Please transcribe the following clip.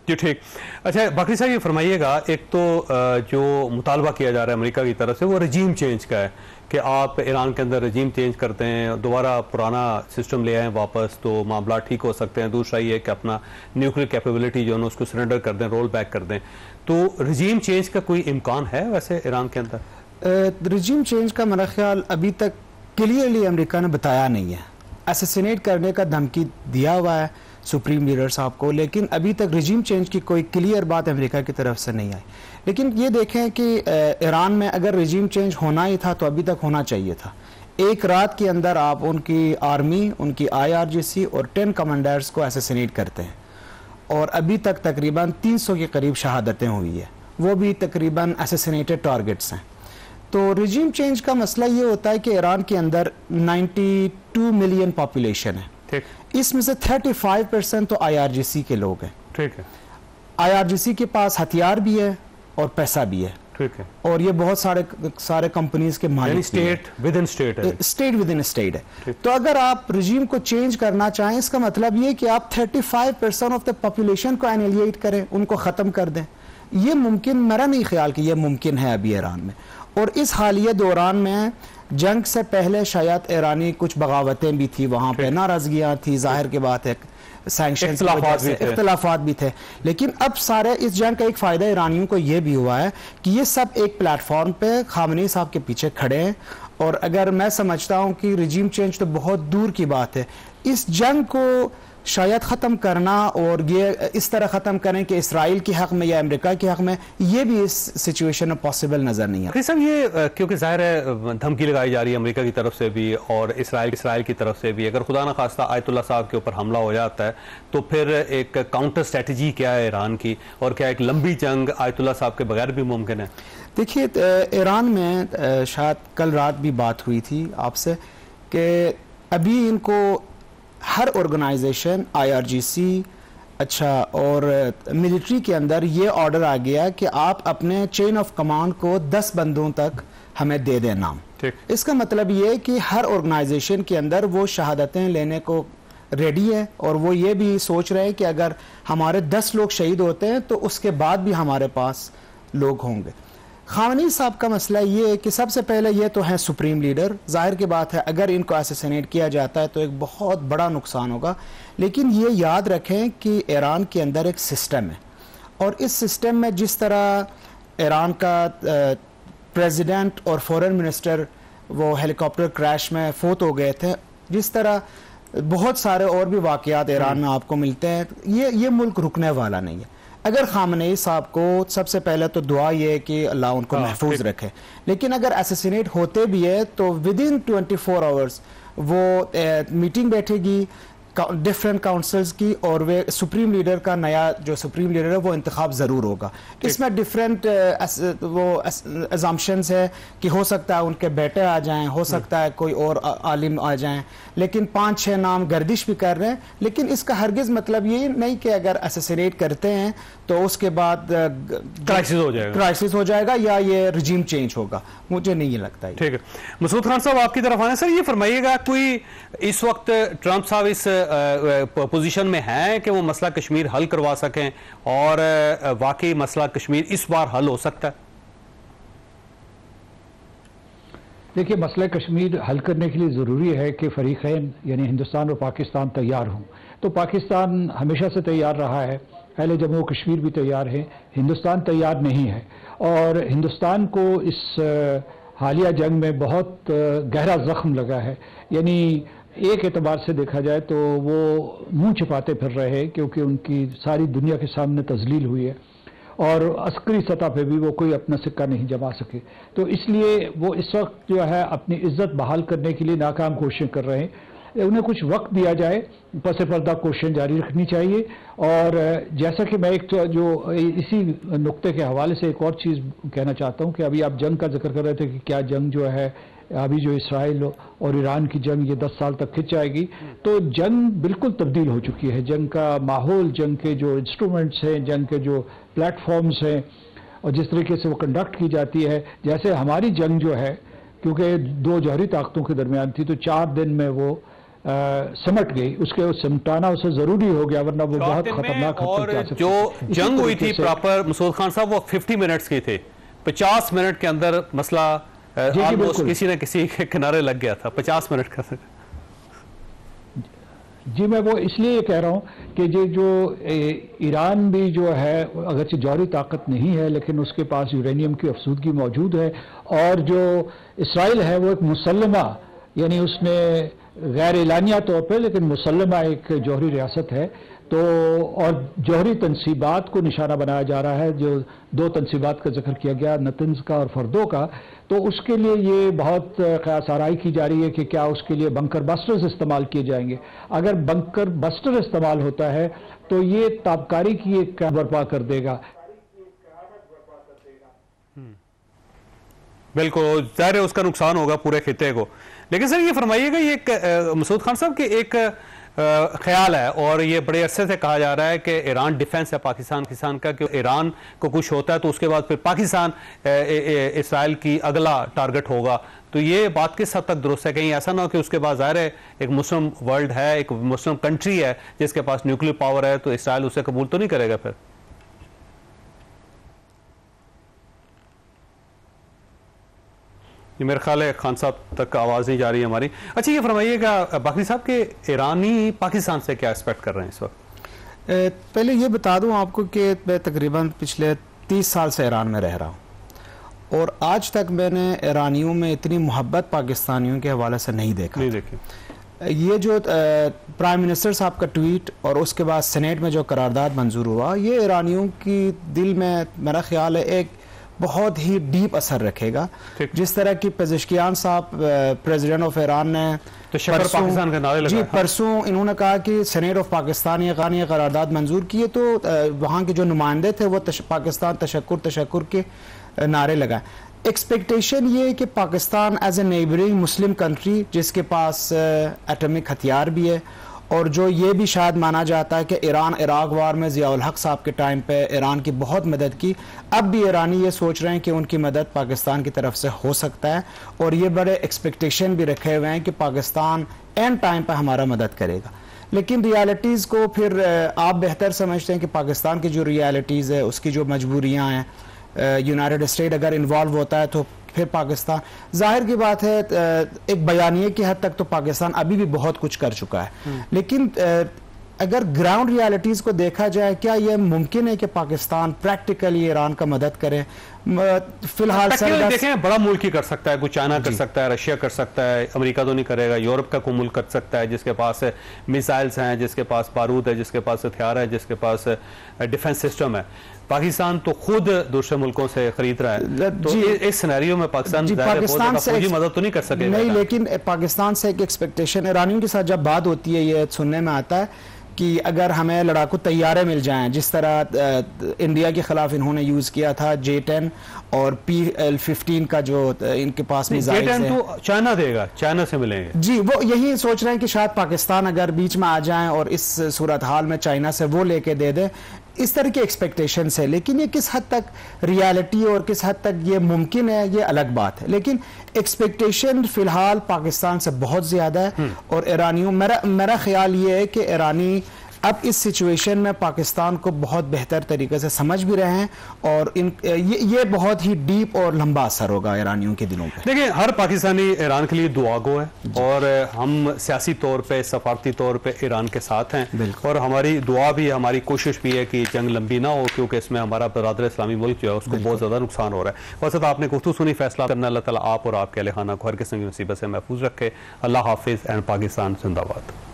जी ठीक। अच्छा बाकी साहब ये फरमाइएगा, एक तो जो मुतालबा किया जा रहा है अमेरिका की तरफ से वो रजीम चेंज का है कि आप ईरान के अंदर रजीम चेंज करते हैं, दोबारा पुराना सिस्टम ले आएँ वापस तो मामला ठीक हो सकते हैं। दूसरा ये कि अपना न्यूक्लियर कैपेबिलिटी जो है उसको सरेंडर कर दें, रोल बैक कर दें। तो रजीम चेंज का कोई इम्कान है वैसे ईरान के अंदर? रजीम चेंज का मेरा ख्याल अभी तक क्लियरली अमेरिका ने बताया नहीं है। असैसिनेट करने का धमकी दिया हुआ है सुप्रीम लीडर साहब को, लेकिन अभी तक रजीम चेंज की कोई क्लियर बात अमेरिका की तरफ से नहीं आई। लेकिन ये देखें कि ईरान में अगर रजीम चेंज होना ही था तो अभी तक होना चाहिए था। एक रात के अंदर आप उनकी आर्मी, उनकी IRGC और 10 कमांडर्स को असैसिनेट करते हैं और अभी तक तकरीबन 300 के करीब शहादतें हुई है, वो भी तकरीबन असैसिनेटेड टारगेट्स हैं। तो रजीम चेंज का मसला ये होता है कि ईरान के अंदर 92 मिलियन पॉपुलेशन है, ठीक। इसमें से 35% तो IRGC के लोग हैं, ठीक है। IRGC के पास हथियार भी है और पैसा भी है, ठीक है। और ये बहुत सारे कंपनीज के मालिक, स्टेट विद इन स्टेट है, स्टेट विद इन स्टेट है। तो अगर आप रजीम को चेंज करना चाहें, इसका मतलब ये कि आप 35% ऑफ द पॉपुलेशन को एनिलिएट करें, उनको खत्म कर दें। ये मुमकिन, मेरा नहीं ख्याल कि ये मुमकिन है अभी ईरान में। और इस हालिया दौरान में जंग से पहले शायद ईरानी कुछ बगावतें भी थी, वहाँ पे नाराजगियाँ थी, जाहिर की बात है, सैंक्शंस इख्तलाफात भी थे। लेकिन अब सारे इस जंग का एक फ़ायदा ईरानियों को ये भी हुआ है कि ये सब एक प्लेटफॉर्म पे खामनेई साहब के पीछे खड़े हैं। और अगर मैं समझता हूँ कि रजीम चेंज तो बहुत दूर की बात है, इस जंग को शायद ख़त्म करना और ये इस तरह ख़त्म करें कि इसराइल के हक़ में या अमेरिका के हक़ में, ये भी इस सिचुएशन में पॉसिबल नज़र नहीं है। सब ये क्योंकि ज़ाहिर है धमकी लगाई जा रही है अमेरिका की तरफ से भी और इसराइल की तरफ से भी। अगर खुदा न खास्ता आयतुल्लाह साहब के ऊपर हमला हो जाता है तो फिर एक काउंटर स्ट्रेटजी क्या है ईरान की, और क्या एक लंबी जंग आयतुल्लाह साहब के बगैर भी मुमकिन है? देखिए ईरान में शायद कल रात भी बात हुई थी आपसे कि अभी इनको हर ऑर्गेनाइजेशन IRGC अच्छा और मिलिट्री के अंदर ये ऑर्डर आ गया कि आप अपने चेन ऑफ कमांड को 10 बंदों तक हमें दे दें नाम। इसका मतलब ये कि हर ऑर्गेनाइजेशन के अंदर वो शहादतें लेने को रेडी है और वो ये भी सोच रहे हैं कि अगर हमारे 10 लोग शहीद होते हैं तो उसके बाद भी हमारे पास लोग होंगे। खामनेई साहब का मसला ये है कि सबसे पहले ये तो है सुप्रीम लीडर, जाहिर की बात है अगर इनको असैसिनेट किया जाता है तो एक बहुत बड़ा नुकसान होगा। लेकिन ये याद रखें कि ईरान के अंदर एक सिस्टम है और इस सिस्टम में जिस तरह ईरान का प्रेसिडेंट और फॉरेन मिनिस्टर वो हेलीकॉप्टर क्रैश में फोत हो गए थे, जिस तरह बहुत सारे और भी वाक़यात ईरान में आपको मिलते हैं, ये मुल्क रुकने वाला नहीं है। अगर खामनेई साहब को सबसे पहले तो दुआ ये है कि अल्लाह उनको महफूज रखे, लेकिन अगर असैसिनेट होते भी है तो विद इन 24 आवर्स वो मीटिंग बैठेगी डिफरेंट काउंसिल्स की और वे सुप्रीम लीडर का नया जो सुप्रीम लीडर है वो इंतखाब ज़रूर होगा। इसमें डिफरेंट वो अजम्पशंस है कि हो सकता है उनके बेटे आ जाएं, हो सकता है कोई और आलिम आ जाएं, लेकिन 5-6 नाम गर्दिश भी कर रहे हैं। लेकिन इसका हरगिज़ मतलब ये नहीं कि अगर असैसिनेट करते हैं तो उसके बाद क्राइसिस हो जाएगा या ये रजीम चेंज होगा, मुझे नहीं लगता। ठीक है, मसूद खान साहब आपकी तरफ आने सर, ये फरमाइएगा कोई इस वक्त ट्रंप साहब इस पोजीशन में है कि वो मसला कश्मीर हल करवा सकें और वाकई मसला कश्मीर इस बार हल हो सकता है? देखिए, मसला कश्मीर हल करने के लिए ज़रूरी है कि फरीक़ैन यानी हिंदुस्तान और पाकिस्तान तैयार हों। तो पाकिस्तान हमेशा से तैयार रहा है, पहले जम्मू कश्मीर भी तैयार है, हिंदुस्तान तैयार नहीं है। और हिंदुस्तान को इस हालिया जंग में बहुत गहरा ज़ख्म लगा है। यानी एक एतबार से देखा जाए तो वो मुंह छिपाते फिर रहे हैं क्योंकि उनकी सारी दुनिया के सामने तजलील हुई है और अस्करी सतह पे भी वो कोई अपना सिक्का नहीं जमा सके। तो इसलिए वो इस वक्त जो है अपनी इज्जत बहाल करने के लिए नाकाम कोशिशें कर रहे हैं। उन्हें कुछ वक्त दिया जाए, पस पर्दा कोशिशें जारी रखनी चाहिए। और जैसा कि मैं एक तो जो इसी नुक्ते के हवाले से एक और चीज़ कहना चाहता हूँ कि अभी आप जंग का जिक्र कर रहे थे कि क्या जंग जो है अभी जो इसराइल और ईरान की जंग ये 10 साल तक खिंच जाएगी, तो जंग बिल्कुल तब्दील हो चुकी है। जंग का माहौल, जंग के जो इंस्ट्रूमेंट्स हैं, जंग के जो प्लेटफॉर्म्स हैं और जिस तरीके से वो कंडक्ट की जाती है, जैसे हमारी जंग जो है क्योंकि 2 जौहरी ताकतों के दरमियान थी तो 4 दिन में वो सिमट गई, उसके सिमटाना उसे जरूरी हो गया, वरना वो बहुत खतरनाक और जो जंग हुई थी प्रॉपर मसूद खान साहब वो 50 मिनट्स की थी। 50 मिनट के अंदर मसला ऑलमोस्ट किसी न किसी के किनारे लग गया था। 50 मिनट का। जी मैं वो इसलिए ये कह रहा हूँ कि ये जो ईरान भी जो है अगरचे जौहरी ताकत नहीं है, लेकिन उसके पास यूरेनियम की अफसूदगी मौजूद है, और जो इसराइल है वो एक मुसल्लमा, यानी उसने गैर एलानिया तौर पर लेकिन मुसल्लमा एक जौहरी रियासत है, तो और जौहरी तनसीबात को निशाना बनाया जा रहा है। जो 2 तनसीबात का जिक्र किया गया, नतंज का और फर्दो का, तो उसके लिए ये बहुत क़यास आराई की जा रही है कि क्या उसके लिए बंकर बस्टर्स इस्तेमाल किए जाएंगे। अगर बंकर बस्टर इस्तेमाल होता है तो ये ताबकारी की एक बर्पा कर देगा। बिल्कुल ज़ाहिर है उसका नुकसान होगा पूरे खिते को। लेकिन सर ये फरमाइएगा, ये मसूद खान साहब के एक ख्याल है और ये बड़े अरसे से कहा जा रहा है कि ईरान डिफेंस है पाकिस्तान का, कि ईरान को कुछ होता है तो उसके बाद फिर पाकिस्तान इसराइल की अगला टारगेट होगा। तो ये बात किस हद तक दुरुस्त है? कहीं ऐसा ना हो कि उसके बाद ज़ाहिर है एक मुस्लिम वर्ल्ड है, एक मुस्लिम कंट्री है जिसके पास न्यूक्लियर पावर है, तो इसराइल उसे कबूल तो नहीं करेगा फिर? ये मेरे ख्याल है खान साहब तक आवाज़ नहीं जा रही है हमारी। अच्छा ये फरमाइएगा बाकरी साहब के ईरानी पाकिस्तान से क्या एक्सपेक्ट कर रहे हैं इस वक्त? पहले ये बता दूं आपको कि मैं तकरीबन पिछले 30 साल से ईरान में रह रहा हूं और आज तक मैंने ईरानियों में इतनी मोहब्बत पाकिस्तानियों के हवाले से नहीं देखी। ये जो प्राइम मिनिस्टर साहब का ट्वीट और उसके बाद सेनेट में जो करारदाद मंजूर हुआ, ये ईरानियों की दिल में मेरा ख्याल है एक बहुत ही डीप असर रखेगा। जिस तरह की पेज़ेश्कियान साहब प्रेसिडेंट ऑफ ईरान ने पाकिस्तान का नारे लगाया, परसों इन्होंने कहा कि सेनेट ऑफ पाकिस्तान ये करारदाद मंजूर किए, तो वहाँ के जो नुमाइंदे थे वो पाकिस्तान तशक्कुर के नारे लगाए। एक्सपेक्टेशन ये है कि Pakistan as a neighbouring Muslim country जिसके पास एटॉमिक हथियार भी है, और जो ये भी शायद माना जाता है कि ईरान इराक वार में ज़ियाउल हक साहब के टाइम पे ईरान की बहुत मदद की, अब भी ईरानी ये सोच रहे हैं कि उनकी मदद पाकिस्तान की तरफ से हो सकता है, और ये बड़े एक्सपेक्टेशन भी रखे हुए हैं कि पाकिस्तान एंड टाइम पे हमारा मदद करेगा। लेकिन रियलिटीज़ को फिर आप बेहतर समझते हैं कि पाकिस्तान की जो रियलिटीज़ है, उसकी जो मजबूरियाँ हैं, यूनाइटेड स्टेट अगर इन्वॉल्व होता है तो फिर पाकिस्तान, जाहिर की बात है एक बयानिए की हद तक तो पाकिस्तान अभी भी बहुत कुछ कर चुका है, लेकिन अगर ग्राउंड रियलिटीज़ को देखा जाए, क्या यह मुमकिन है कि पाकिस्तान प्रैक्टिकली ईरान का मदद करे? फिलहाल देखें बड़ा मुल्क ही कर सकता है, कोई चाइना कर सकता है, रशिया कर सकता है, अमेरिका तो नहीं करेगा, यूरोप का कोई मुल्क कर सकता है जिसके पास मिसाइल्स हैं, जिसके पास बारूद है, जिसके पास हथियार है, जिसके पास डिफेंस सिस्टम है। पाकिस्तान तो खुद दूसरे मुल्कों से खरीद रहा है, तो इस सिनेरियो में पाकिस्तान से मदद तो नहीं कर सकेगा। नहीं, लेकिन पाकिस्तान से एक एक्सपेक्टेशन ईरानियों के साथ जब बात होती है, ये सुनने में आता है कि अगर हमें लड़ाकू तैयारे मिल जाएं, जिस तरह इंडिया के खिलाफ इन्होंने यूज किया था J-10 और PL-15 का जो इनके पास मिसाइल है, तो चाइना देगा, चाइना से मिलेंगे। जी, वो यही सोच रहे हैं कि शायद पाकिस्तान अगर बीच में आ जाएं और इस सूरत हाल में चाइना से वो लेके दे दे, इस तरह के एक्सपेक्टेशंस है। लेकिन ये किस हद तक रियलिटी और किस हद तक ये मुमकिन है, ये अलग बात है, लेकिन एक्सपेक्टेशन फिलहाल पाकिस्तान से बहुत ज्यादा है। और ईरानियों, मेरा ख्याल ये है कि ईरानी अब इस सिचुएशन में पाकिस्तान को बहुत बेहतर तरीके से समझ भी रहे हैं, और ये बहुत ही डीप और लंबा असर होगा ईरानियों के दिलों पे। देखिए, हर पाकिस्तानी ईरान के लिए दुआ गो है, और हम सियासी तौर पे, सफारती तौर पे ईरान के साथ हैं, और हमारी दुआ भी, हमारी कोशिश भी है कि जंग लंबी ना हो, क्योंकि इसमें हमारा बरादर इस्लामी मुल्क जो है उसको बहुत ज़्यादा नुकसान हो रहा है। वैसे तो आपने गुफ्तगू सुनी, फैसला करना अल्लाह ताला आप और आपके अहल खाना को हर किस्म की मुसीबत से महफूज रखे। अल्लाह हाफिज़ एंड पाकिस्तान जिंदाबाद।